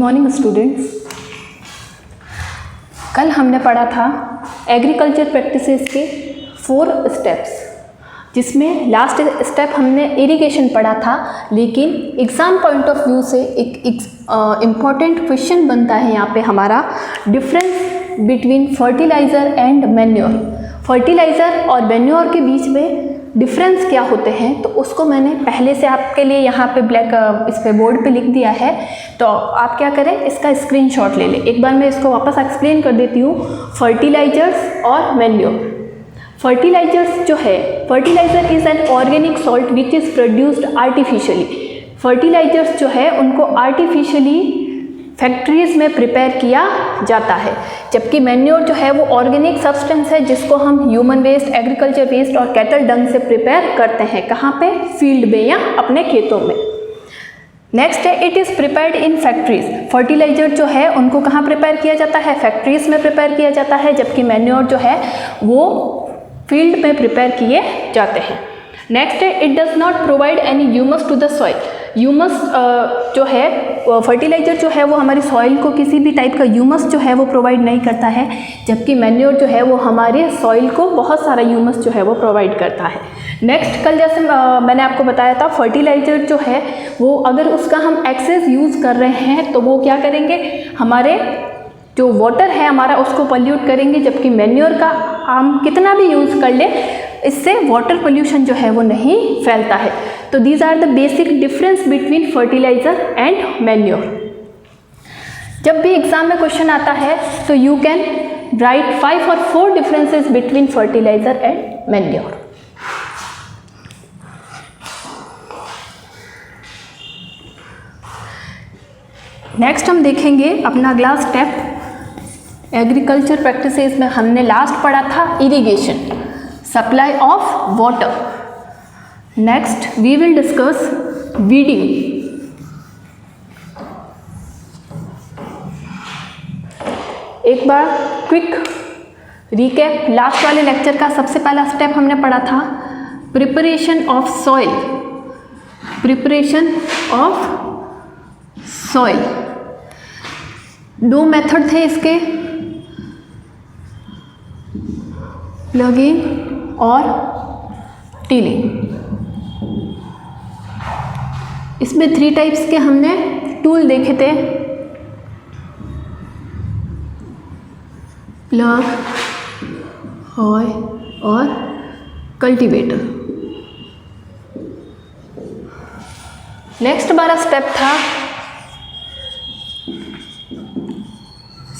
Morning students. कल हमने पढ़ा था एग्रीकल्चर प्रैक्टिसेस के 4 स्टेप्स, जिसमें लास्ट स्टेप हमने इरिगेशन पढ़ा था। लेकिन एग्ज़ाम पॉइंट ऑफ व्यू से एक इम्पॉर्टेंट क्वेश्चन बनता है यहाँ पे हमारा, difference between fertiliser and manure. Fertiliser और मैन्योर के बीच में डिफरेंस क्या होते हैं, तो उसको मैंने पहले से आपके लिए यहाँ पे इस पे बोर्ड पे लिख दिया है। तो आप क्या करें, इसका स्क्रीनशॉट ले लें। एक बार मैं इसको वापस एक्सप्लेन कर देती हूँ। फर्टिलाइजर्स और मैन्योर। फर्टिलाइजर्स जो है, fertiliser is an organic salt which is produced artificially. Fertilisers जो है उनको आर्टिफिशियली फैक्ट्रीज़ में प्रिपेयर किया जाता है, जबकि मैन्योर जो है वो ऑर्गेनिक सब्सटेंस है जिसको हम ह्यूमन वेस्ट, एग्रीकल्चर वेस्ट और कैटल डंग से प्रिपेयर करते हैं। कहाँ पे? फील्ड में या अपने खेतों में। नेक्स्ट है, it is prepared in factories. Fertiliser जो है उनको कहाँ प्रिपेयर किया जाता है? फैक्ट्रीज में प्रिपेयर किया जाता है, जबकि मैन्योर जो है वो फील्ड में प्रिपेयर किए जाते हैं। नेक्स्ट है, it does not provide any humus to the soil. Humus जो है, फर्टिलाइजर जो है वो हमारी सॉइल को किसी भी टाइप का ह्यूमस जो है वो प्रोवाइड नहीं करता है, जबकि मैन्योर जो है वो हमारे सॉइल को बहुत सारा ह्यूमस जो है वो प्रोवाइड करता है। नेक्स्ट, कल जैसे मैंने आपको बताया था, फर्टिलाइजर जो है वो अगर उसका हम एक्सेस यूज़ कर रहे हैं तो वो क्या करेंगे, हमारे जो वाटर है हमारा उसको पॉल्यूट करेंगे, जबकि मैन्योर का हम कितना भी यूज़ कर ले इससे वाटर पोल्यूशन जो है वो नहीं फैलता है। तो these are the basic difference between fertiliser and manure. जब भी एग्जाम में क्वेश्चन आता है तो यू कैन राइट 5 और 4 differences between fertiliser and manure. Next हम देखेंगे अपना अगला स्टेप। एग्रीकल्चर प्रैक्टिसेस में हमने लास्ट पढ़ा था irrigation, supply of water. Next we will discuss weeding. एक बार क्विक रिकैप, लास्ट वाले लेक्चर का सबसे पहला स्टेप हमने पढ़ा था preparation of soil. Preparation of soil, 2 method थे इसके, प्लगिंग और टिलिंग। इसमें 3 टाइप्स के हमने टूल देखे थे, प्लग, हॉय और कल्टीवेटर। नेक्स्ट हमारा स्टेप था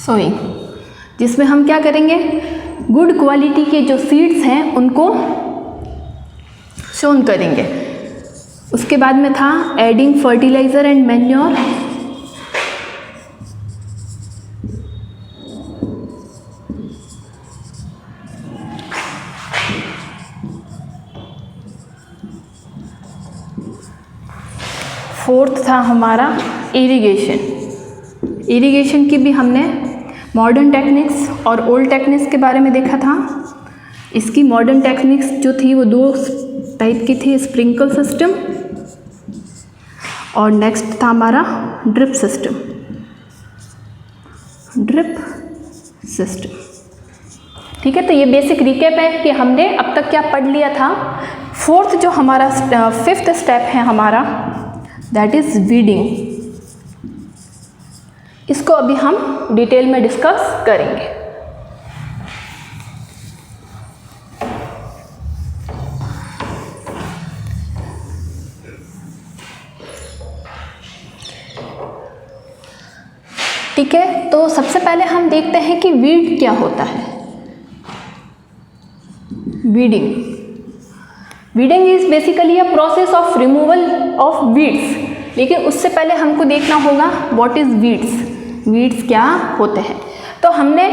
सोइंग, जिसमें हम क्या करेंगे, गुड क्वालिटी के जो सीड्स हैं उनको सोन करेंगे। उसके बाद में था adding fertiliser and manure. Fourth था हमारा इरिगेशन। इरिगेशन की भी हमने मॉडर्न टेक्निक्स और ओल्ड टेक्निक्स के बारे में देखा था। इसकी मॉडर्न टेक्निक्स जो थी वो 2 टाइप की थी, स्प्रिंकल सिस्टम और नेक्स्ट था हमारा ड्रिप सिस्टम। ड्रिप सिस्टम, ठीक है। तो ये बेसिक रिकैप है कि हमने अब तक क्या पढ़ लिया था। फोर्थ जो हमारा 5th स्टेप है हमारा, दैट इज़ वीडिंग। इसको अभी हम डिटेल में डिस्कस करेंगे। ठीक है, तो सबसे पहले हम देखते हैं कि वीड क्या होता है। Weeding, weeding is basically a process of removal of weeds. लेकिन उससे पहले हमको देखना होगा व्हाट इज वीड्स। वीड्स क्या होते हैं? तो हमने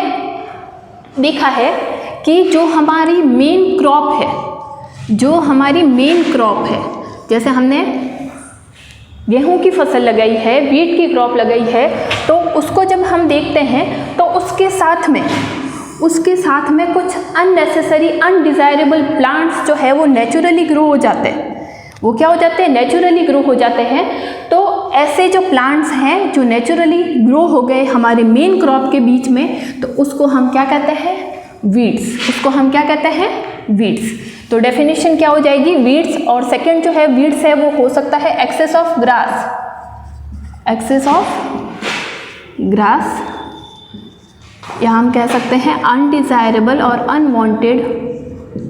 देखा है कि जो हमारी मेन क्रॉप है, जो हमारी मेन क्रॉप है, जैसे हमने गेहूं की फसल लगाई है, वीट की क्रॉप लगाई है, तो उसको जब हम देखते हैं तो उसके साथ में कुछ अननेसेसरी अनडिज़ायरेबल प्लांट्स जो है वो नेचुरली ग्रो हो जाते हैं। वो क्या हो जाते हैं, नेचुरली ग्रो हो जाते हैं। तो ऐसे जो प्लांट्स हैं जो नेचुरली ग्रो हो गए हमारे मेन क्रॉप के बीच में, तो उसको हम क्या कहते हैं, वीड्स। उसको हम क्या कहते हैं, वीड्स। तो डेफिनेशन क्या हो जाएगी, वीड्स। और सेकंड जो है वीड्स है वो हो सकता है excess of grass, excess of grass, या हम कह सकते हैं अनडिजायरेबल और अनवांटेड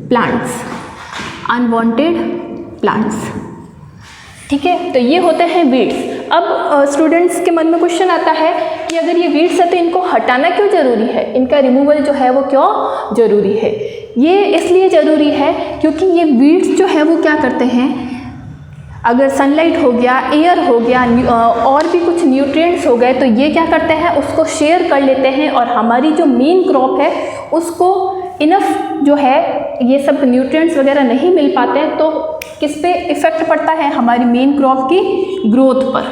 प्लांट्स, अनवांटेड प्लांट्स। ठीक है, तो ये होते हैं वीड्स। अब स्टूडेंट्स के मन में क्वेश्चन आता है कि अगर ये वीड्स है तो इनको हटाना क्यों ज़रूरी है, इनका रिमूवल जो है वो क्यों ज़रूरी है। ये इसलिए ज़रूरी है क्योंकि ये वीड्स जो है वो क्या करते हैं, अगर सनलाइट हो गया, एयर हो गया, और भी कुछ न्यूट्रिएंट्स हो गए, तो ये क्या करते हैं, उसको शेयर कर लेते हैं और हमारी जो मेन क्रॉप है उसको इनफ जो है ये सब न्यूट्रिएंट्स वगैरह नहीं मिल पाते हैं, तो किस पे इफ़ेक्ट पड़ता है, हमारी मेन क्रॉप की ग्रोथ पर।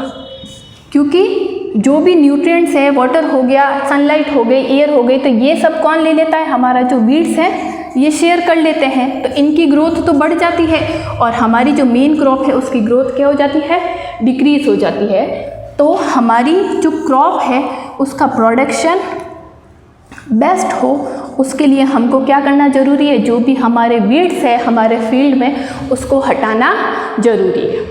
क्योंकि जो भी न्यूट्रिएंट्स है, वाटर हो गया, सनलाइट हो गई, एयर हो गई, तो ये सब कौन ले लेता है, हमारा जो वीड्स है ये शेयर कर लेते हैं, तो इनकी ग्रोथ तो बढ़ जाती है और हमारी जो मेन क्रॉप है उसकी ग्रोथ क्या हो जाती है, डिक्रीज हो जाती है। तो हमारी जो क्रॉप है उसका प्रोडक्शन बेस्ट हो, उसके लिए हमको क्या करना ज़रूरी है, जो भी हमारे वीड्स है हमारे फील्ड में उसको हटाना ज़रूरी है।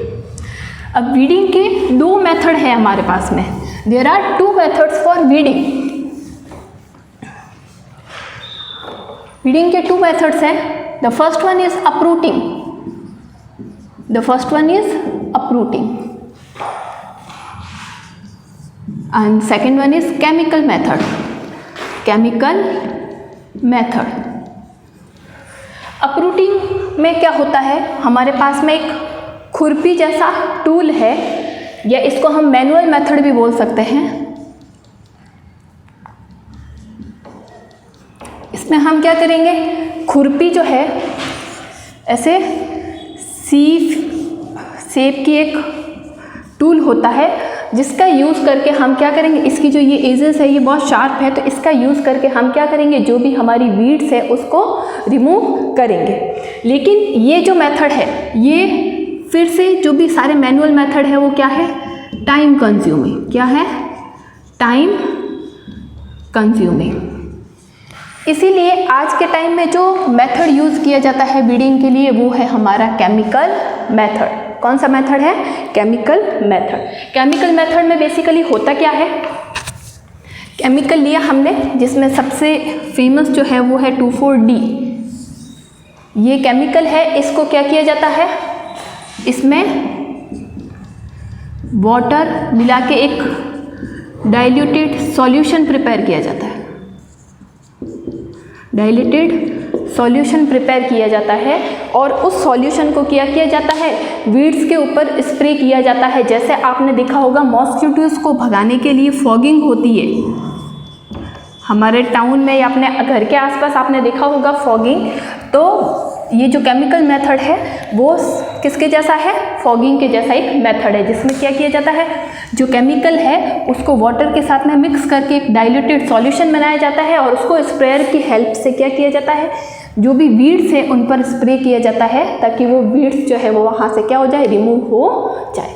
अब वीडिंग के दो मेथड है हमारे पास में, there are two methods for weeding. Weeding के टू मेथड्स हैं। The first one is uprooting, the first one is uprooting and second one is chemical method, chemical method. Uprooting में क्या होता है, हमारे पास में एक खुरपी जैसा टूल है, या इसको हम मैनुअल मेथड भी बोल सकते हैं। इसमें हम क्या करेंगे, खुरपी जो है ऐसे शेप की एक टूल होता है जिसका यूज़ करके हम क्या करेंगे, इसकी जो ये एजेस है ये बहुत शार्प है, तो इसका यूज़ करके हम क्या करेंगे, जो भी हमारी वीड्स है उसको रिमूव करेंगे। लेकिन ये जो मेथड है ये फिर से जो भी सारे मैनुअल मेथड है वो क्या है, टाइम कंज्यूमिंग। क्या है, टाइम कंज्यूमिंग। इसीलिए आज के टाइम में जो मेथड यूज़ किया जाता है वीडिंग के लिए वो है हमारा केमिकल मेथड। कौन सा मेथड है, केमिकल मेथड। केमिकल मेथड में बेसिकली होता क्या है, केमिकल लिया हमने जिसमें सबसे फेमस जो है वो है 2,4-D। ये केमिकल है, इसको क्या किया जाता है, इसमें वाटर मिला के एक डाइल्यूटेड सॉल्यूशन प्रिपेयर किया जाता है, डाइल्यूटेड सॉल्यूशन प्रिपेयर किया जाता है और उस सॉल्यूशन को क्या किया जाता है, वीड्स के ऊपर स्प्रे किया जाता है। जैसे आपने देखा होगा मॉस्किटोज़ को भगाने के लिए फॉगिंग होती है हमारे टाउन में या अपने घर के आसपास आपने देखा होगा फॉगिंग। तो ये जो केमिकल मेथड है वो किसके जैसा है, फॉगिंग के जैसा एक मेथड है, जिसमें क्या किया जाता है, जो केमिकल है उसको वाटर के साथ में मिक्स करके एक डाइल्यूटेड सॉल्यूशन बनाया जाता है और उसको स्प्रेयर की हेल्प से क्या किया जाता है, जो भी वीड्स है उन पर स्प्रे किया जाता है ताकि वो वीड्स जो है वो वहाँ से क्या हो जाए, रिमूव हो जाए।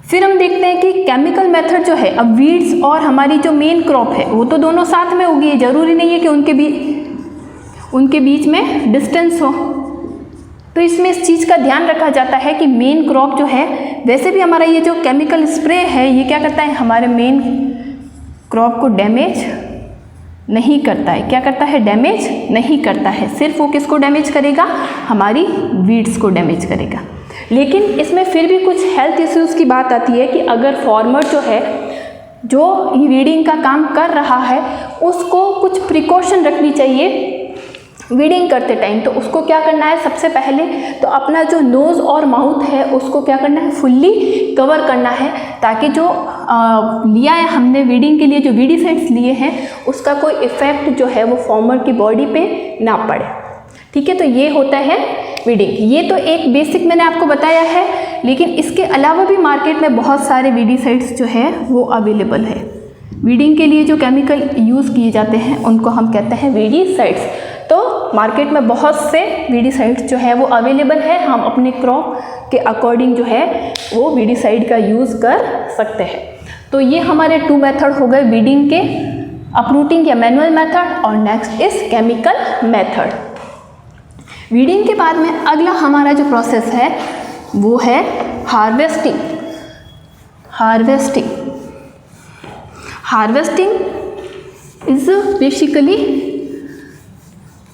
फिर हम देखते हैं कि केमिकल मेथड जो है, अब वीड्स और हमारी जो मेन क्रॉप है वो तो दोनों साथ में होगी, ज़रूरी नहीं है कि उनके बीच में डिस्टेंस हो। तो इसमें इस चीज़ का ध्यान रखा जाता है कि मेन क्रॉप जो है, वैसे भी हमारा ये जो केमिकल स्प्रे है ये क्या करता है, हमारे मेन क्रॉप को डैमेज नहीं करता है। क्या करता है, डैमेज नहीं करता है। सिर्फ वो किसको डैमेज करेगा, हमारी वीड्स को डैमेज करेगा। लेकिन इसमें फिर भी कुछ हेल्थ इश्यूज़ की बात आती है कि अगर फार्मर जो है, जो वीडिंग का काम कर रहा है, उसको कुछ प्रिकॉशन रखनी चाहिए वीडिंग करते टाइम। तो उसको क्या करना है, सबसे पहले तो अपना जो नोज़ और माउथ है उसको क्या करना है, फुल्ली कवर करना है, ताकि जो लिया है हमने वीडिंग के लिए, जो वीडिसाइड्स लिए हैं उसका कोई इफ़ेक्ट जो है वो फार्मर की बॉडी पे ना पड़े। ठीक है, तो ये होता है वीडिंग। ये तो एक बेसिक मैंने आपको बताया है, लेकिन इसके अलावा भी मार्केट में बहुत सारे वीडिसाइड्स जो है वो अवेलेबल है। वीडिंग के लिए जो केमिकल यूज़ किए जाते हैं उनको हम कहते हैं वीडिसाइड्स। तो मार्केट में बहुत से वीडिसाइड्स जो है वो अवेलेबल है, हम अपने क्रॉप के अकॉर्डिंग जो है वो वीडिसाइड का यूज़ कर सकते हैं। तो ये हमारे 2 मेथड हो गए वीडिंग के, अपरूटिंग या मैनुअल मेथड, और next is chemical method. Weeding के बाद में अगला हमारा जो प्रोसेस है वो है harvesting. Harvesting is basically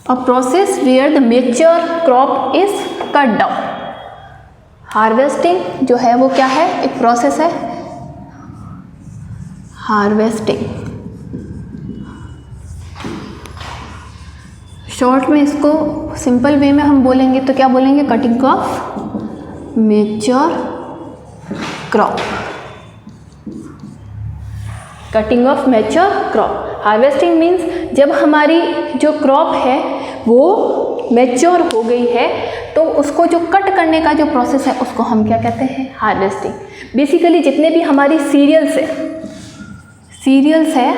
a process where the mature crop is cut down। Harvesting जो है वो क्या है, एक प्रोसेस है हार्वेस्टिंग। शॉर्ट में इसको सिंपल वे में हम बोलेंगे तो क्या बोलेंगे, cutting of mature crop. Cutting of mature crop. Harvesting means जब हमारी जो क्रॉप है वो मैच्योर हो गई है तो उसको जो कट करने का जो प्रोसेस है उसको हम क्या कहते हैं, हार्वेस्टिंग। बेसिकली जितने भी हमारी सीरियल्स है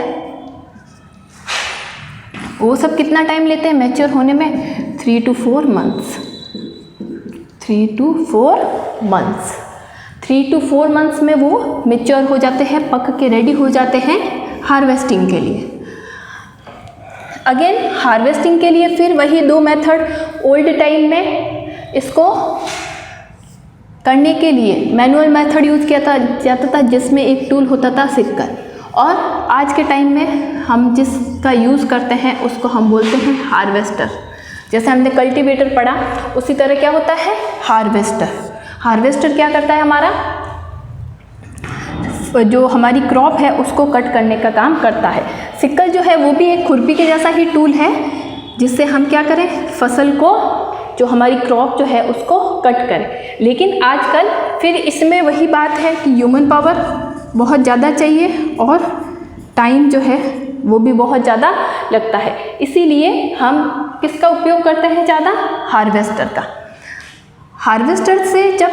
वो सब कितना टाइम लेते हैं मैच्योर होने में, 3 to 4 months। 3 to 4 मंथ्स में वो मैच्योर हो जाते हैं, पक के रेडी हो जाते हैं हार्वेस्टिंग के लिए। अगेन हार्वेस्टिंग के लिए फिर वही 2 मेथड। ओल्ड टाइम में इसको करने के लिए मैनुअल मेथड यूज़ किया जाता था जिसमें एक टूल होता था सिक्कर, और आज के टाइम में हम जिसका यूज़ करते हैं उसको हम बोलते हैं हार्वेस्टर। जैसे हमने कल्टीवेटर पढ़ा उसी तरह क्या होता है, हार्वेस्टर। हार्वेस्टर क्या करता है, हमारा जो हमारी क्रॉप है उसको कट करने का काम करता है। सिक्कल जो है वो भी एक खुरपी के जैसा ही टूल है जिससे हम क्या करें, फसल को, जो हमारी क्रॉप जो है उसको कट करें। लेकिन आजकल फिर इसमें वही बात है कि ह्यूमन पावर बहुत ज़्यादा चाहिए और टाइम जो है वो भी बहुत ज़्यादा लगता है, इसीलिए हम किसका उपयोग करते हैं ज़्यादा, हार्वेस्टर का। हार्वेस्टर से जब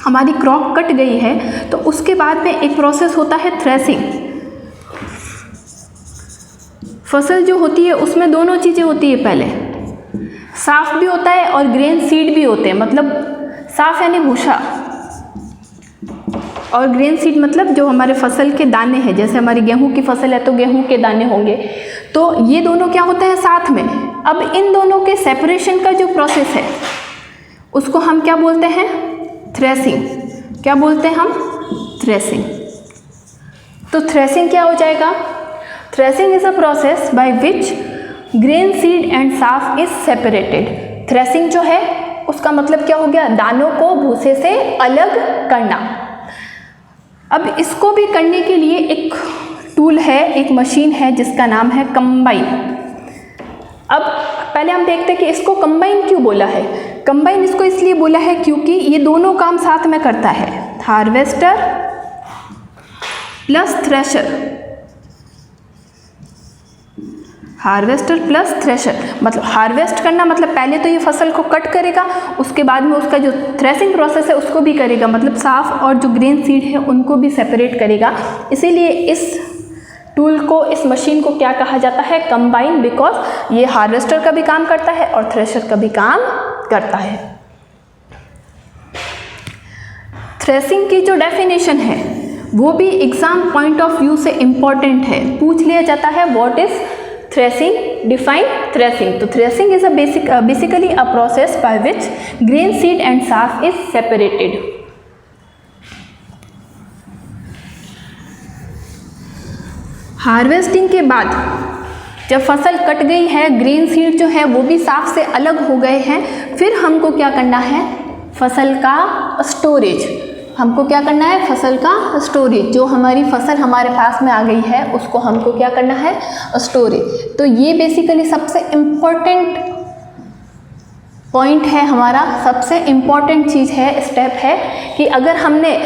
हमारी क्रॉप कट गई है तो उसके बाद में एक प्रोसेस होता है थ्रेसिंग। फसल जो होती है उसमें दोनों चीज़ें होती है, पहले साफ भी होता है और ग्रेन सीड भी होते हैं। मतलब साफ यानी भूसा, और ग्रेन सीड मतलब जो हमारे फसल के दाने हैं। जैसे हमारी गेहूं की फसल है तो गेहूं के दाने होंगे, तो ये दोनों क्या होते हैं, साथ में। अब इन दोनों के सेपरेशन का जो प्रोसेस है उसको हम क्या बोलते हैं, थ्रेसिंग। क्या बोलते हैं हम, थ्रेसिंग। तो थ्रेसिंग क्या हो जाएगा, threshing is a process by which grain seed and chaff is separated. Threshing जो है उसका मतलब क्या हो गया, दानों को भूसे से अलग करना। अब इसको भी करने के लिए एक टूल है, एक मशीन है जिसका नाम है कंबाइन। अब पहले हम देखते हैं कि इसको कंबाइन क्यों बोला है। कंबाइन इसको इसलिए बोला है क्योंकि ये दोनों काम साथ में करता है, harvester plus thresher. Harvester plus thresher मतलब हार्वेस्ट करना, मतलब पहले तो ये फसल को कट करेगा, उसके बाद में उसका जो थ्रेसिंग प्रोसेस है उसको भी करेगा, मतलब साफ और जो ग्रेन सीड है उनको भी सेपरेट करेगा। इसीलिए इस टूल को, इस मशीन को क्या कहा जाता है, कंबाइन, बिकॉज ये हार्वेस्टर का भी काम करता है और थ्रेशर का भी काम करता है। थ्रेसिंग की जो डेफिनेशन है वो भी एग्जाम पॉइंट ऑफ व्यू से इम्पॉर्टेंट है, पूछ लिया जाता है, what is threshing, define threshing. तो threshing is basically a process by which grain seed and chaff is separated. Harvesting के बाद जब फसल कट गई है, ग्रेन सीड जो है वो भी साफ से अलग हो गए हैं, फिर हमको क्या करना है, फसल का स्टोरेज। हमको क्या करना है, फसल का स्टोरेज। जो हमारी फसल हमारे पास में आ गई है उसको हमको क्या करना है, स्टोरेज। तो ये बेसिकली सबसे इम्पोर्टेंट पॉइंट है हमारा, सबसे इम्पॉर्टेंट चीज़ है, स्टेप है कि अगर हमने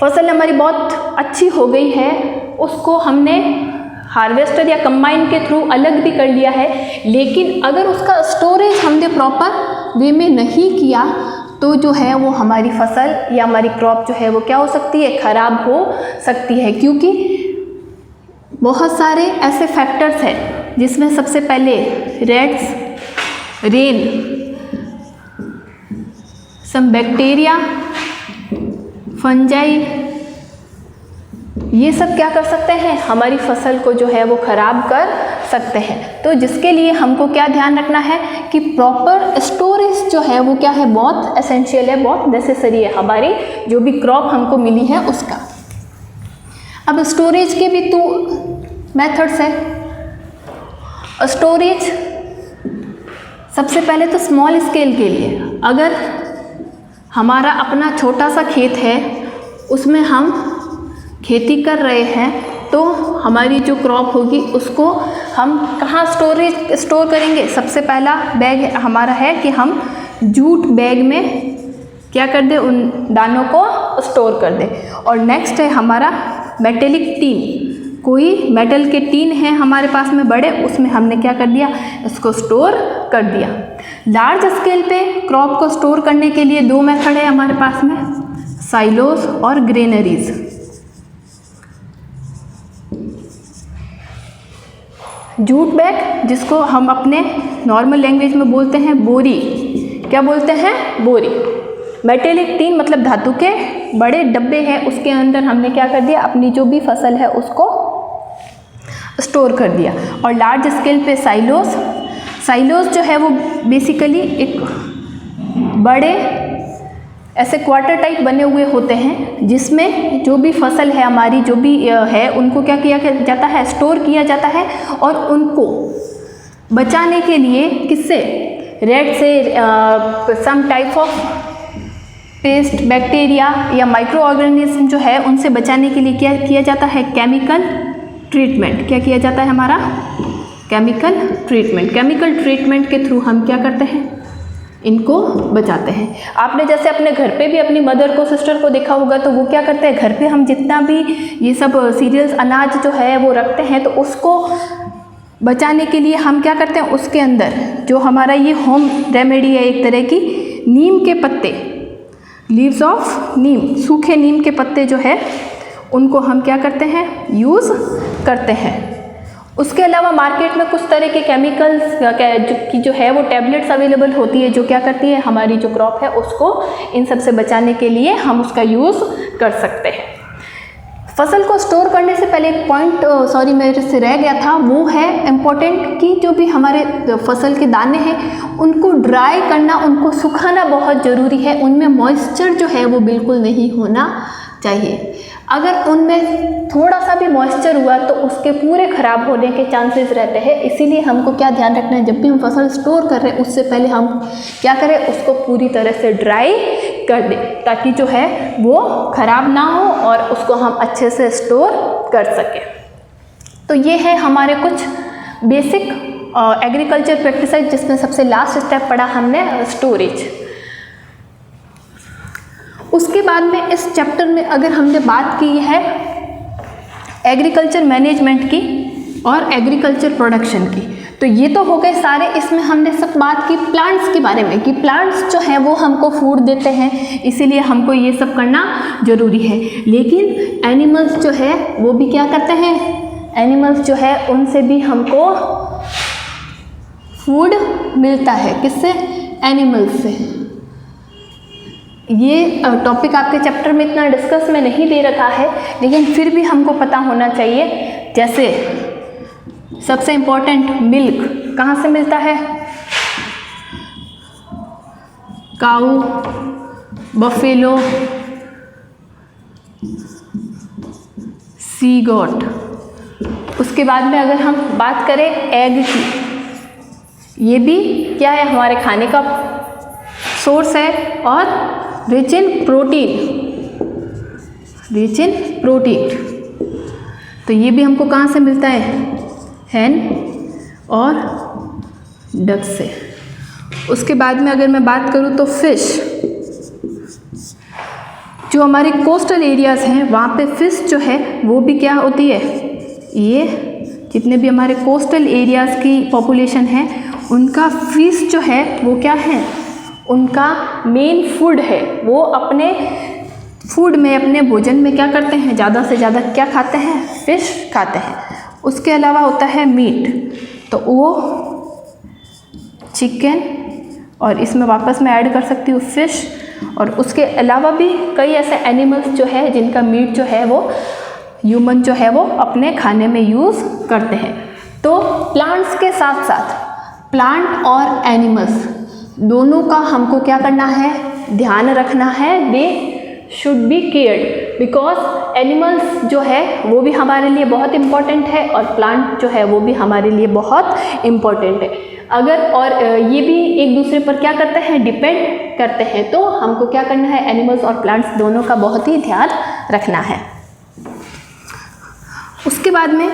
फसल हमारी बहुत अच्छी हो गई है, उसको हमने हार्वेस्टर या कंबाइन के थ्रू अलग भी कर लिया है, लेकिन अगर उसका स्टोरेज हमने प्रॉपर वे में नहीं किया तो जो है वो हमारी फसल या हमारी क्रॉप जो है वो क्या हो सकती है, ख़राब हो सकती है। क्योंकि बहुत सारे ऐसे फैक्टर्स हैं जिसमें सबसे पहले rats, rain, some bacteria, fungi, ये सब क्या कर सकते हैं, हमारी फसल को जो है वो ख़राब कर सकते हैं। तो जिसके लिए हमको क्या ध्यान रखना है कि प्रॉपर स्टोरेज जो है वो क्या है, बहुत एसेंशियल है, बहुत नेसेसरी है हमारी जो भी क्रॉप हमको मिली है उसका। अब स्टोरेज के भी 2 मेथड्स हैं। स्टोरेज सबसे पहले तो स्मॉल स्केल के लिए, अगर हमारा अपना छोटा सा खेत है उसमें हम खेती कर रहे हैं तो हमारी जो क्रॉप होगी उसको हम कहाँ स्टोर करेंगे। सबसे पहला बैग हमारा है कि हम जूट बैग में क्या कर दें, उन दानों को स्टोर कर दें। और नेक्स्ट है हमारा मेटेलिक टीन, कोई मेटल के टीन है हमारे पास में बड़े, उसमें हमने क्या कर दिया, इसको स्टोर कर दिया। लार्ज स्केल पे क्रॉप को स्टोर करने के लिए 2 मेथड है हमारे पास में, साइलोस और ग्रेनरीज। जूट बैग जिसको हम अपने नॉर्मल लैंग्वेज में बोलते हैं बोरी, क्या बोलते हैं, बोरी। मेटेलिक टीन मतलब धातु के बड़े डब्बे हैं, उसके अंदर हमने क्या कर दिया, अपनी जो भी फसल है उसको स्टोर कर दिया। और लार्ज स्केल पे साइलोस, साइलोस जो है वो बेसिकली एक बड़े ऐसे क्वार्टर टाइप बने हुए होते हैं जिसमें जो भी फसल है हमारी जो भी है उनको क्या किया जाता है, स्टोर किया जाता है। और उनको बचाने के लिए किससे, रेड से, some type of pest, bacteria या माइक्रो ऑर्गेनिज्म जो है उनसे बचाने के लिए क्या किया जाता है, केमिकल ट्रीटमेंट। क्या किया जाता है हमारा, केमिकल ट्रीटमेंट। केमिकल ट्रीटमेंट के थ्रू हम क्या करते हैं, इनको बचाते हैं। आपने जैसे अपने घर पे भी अपनी मदर को, सिस्टर को देखा होगा तो वो क्या करते हैं, घर पे हम जितना भी ये सब सीरियल्स, अनाज जो है वो रखते हैं तो उसको बचाने के लिए हम क्या करते हैं, उसके अंदर जो हमारा ये होम रेमेडी है एक तरह की, नीम के पत्ते, लीव्स ऑफ नीम, सूखे नीम के पत्ते जो है उनको हम क्या करते हैं, यूज़ करते हैं। उसके अलावा मार्केट में कुछ तरह के केमिकल्स की जो है वो टैबलेट्स अवेलेबल होती है जो क्या करती है, हमारी जो क्रॉप है उसको इन सब से बचाने के लिए हम उसका यूज़ कर सकते हैं। फसल को स्टोर करने से पहले एक पॉइंट मेरे से रह गया था, वो है इम्पोर्टेंट कि जो भी हमारे फसल के दाने हैं उनको ड्राई करना, उनको सुखाना बहुत ज़रूरी है। उनमें मॉइस्चर जो है वो बिल्कुल नहीं होना चाहिए। अगर उनमें थोड़ा सा भी मॉइस्चर हुआ तो उसके पूरे ख़राब होने के चांसेस रहते हैं। इसीलिए हमको क्या ध्यान रखना है, जब भी हम फसल स्टोर कर रहे हैं उससे पहले हम क्या करें, उसको पूरी तरह से ड्राई कर दें ताकि जो है वो ख़राब ना हो और उसको हम अच्छे से स्टोर कर सकें। तो ये है हमारे कुछ बेसिक एग्रीकल्चर प्रैक्टिसेस, जिसमें सबसे लास्ट स्टेप पढ़ा हमने स्टोरेज। उसके बाद में इस चैप्टर में अगर हमने बात की है एग्रीकल्चर मैनेजमेंट की और एग्रीकल्चर प्रोडक्शन की, तो ये तो हो गए सारे। इसमें हमने सब बात की प्लांट्स के बारे में कि प्लांट्स जो है वो हमको फूड देते हैं, इसीलिए हमको ये सब करना ज़रूरी है। लेकिन एनिमल्स जो है वो भी क्या करते हैं, एनिमल्स जो है उनसे भी हमको फूड मिलता है। किससे, एनिमल्स से। ये टॉपिक आपके चैप्टर में इतना डिस्कस में नहीं दे रखा है, लेकिन फिर भी हमको पता होना चाहिए। जैसे सबसे इम्पोर्टेंट, मिल्क कहाँ से मिलता है, काऊ, बफेलो, सी गॉट। उसके बाद में अगर हम बात करें एग की, ये भी क्या है, हमारे खाने का सोर्स है और rich in protein, rich in protein. तो ये भी हमको कहाँ से मिलता है, हैन और डक से। उसके बाद में अगर मैं बात करूँ तो फिश, जो हमारे कोस्टल एरियाज़ हैं वहाँ पे फिश जो है वो भी क्या होती है, ये जितने भी हमारे कोस्टल एरियाज़ की पॉपुलेशन है उनका फिश जो है वो क्या है, उनका मेन फूड है। वो अपने फूड में, अपने भोजन में क्या करते हैं, ज़्यादा से ज़्यादा क्या खाते हैं, फिश खाते हैं। उसके अलावा होता है मीट, तो वो चिकन, और इसमें वापस मैं ऐड कर सकती हूँ फिश, और उसके अलावा भी कई ऐसे एनिमल्स जो है जिनका मीट जो है वो ह्यूमन जो है वो अपने खाने में यूज़ करते हैं। तो प्लांट्स के साथ साथ प्लांट और एनिमल्स दोनों का हमको क्या करना है, ध्यान रखना है। They should be cared because animals जो है वो भी हमारे लिए बहुत इम्पॉर्टेंट है और प्लांट जो है वो भी हमारे लिए बहुत इम्पॉर्टेंट है। अगर और ये भी एक दूसरे पर क्या करते हैं, डिपेंड करते हैं, तो हमको क्या करना है, एनिमल्स और प्लांट्स दोनों का बहुत ही ध्यान रखना है। उसके बाद में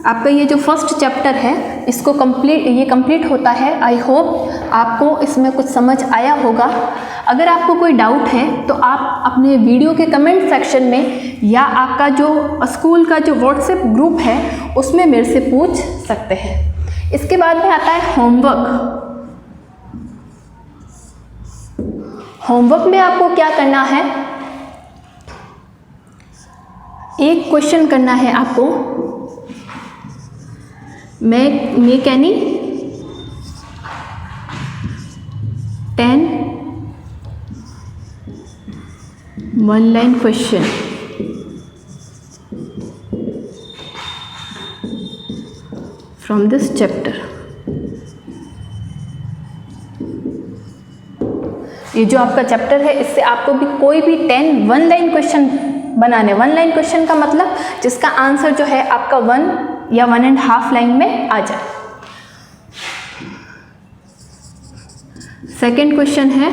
आपका ये जो फर्स्ट चैप्टर है इसको कंप्लीट होता है। आई होप आपको इसमें कुछ समझ आया होगा। अगर आपको कोई डाउट है तो आप अपने वीडियो के कमेंट सेक्शन में या आपका जो स्कूल का जो व्हाट्सएप ग्रुप है उसमें मेरे से पूछ सकते हैं। इसके बाद में आता है होमवर्क। होमवर्क में आपको क्या करना है, एक क्वेश्चन करना है आपको, make any 10 one-line question from this chapter। ये जो आपका चैप्टर है इससे आपको भी कोई भी 10 1-line क्वेश्चन बनाने। 1-line क्वेश्चन का मतलब जिसका आंसर जो है आपका 1 या 1.5 लाइन में आ जाए। सेकेंड क्वेश्चन है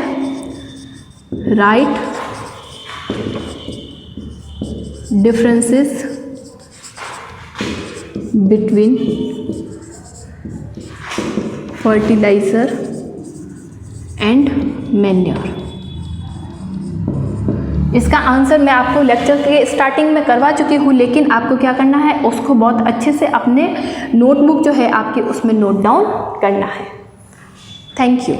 write differences between fertiliser and manure. इसका आंसर मैं आपको लेक्चर के स्टार्टिंग में करवा चुकी हूँ, लेकिन आपको क्या करना है, उसको बहुत अच्छे से अपने नोटबुक जो है आपकी उसमें नोट डाउन करना है। Thank you.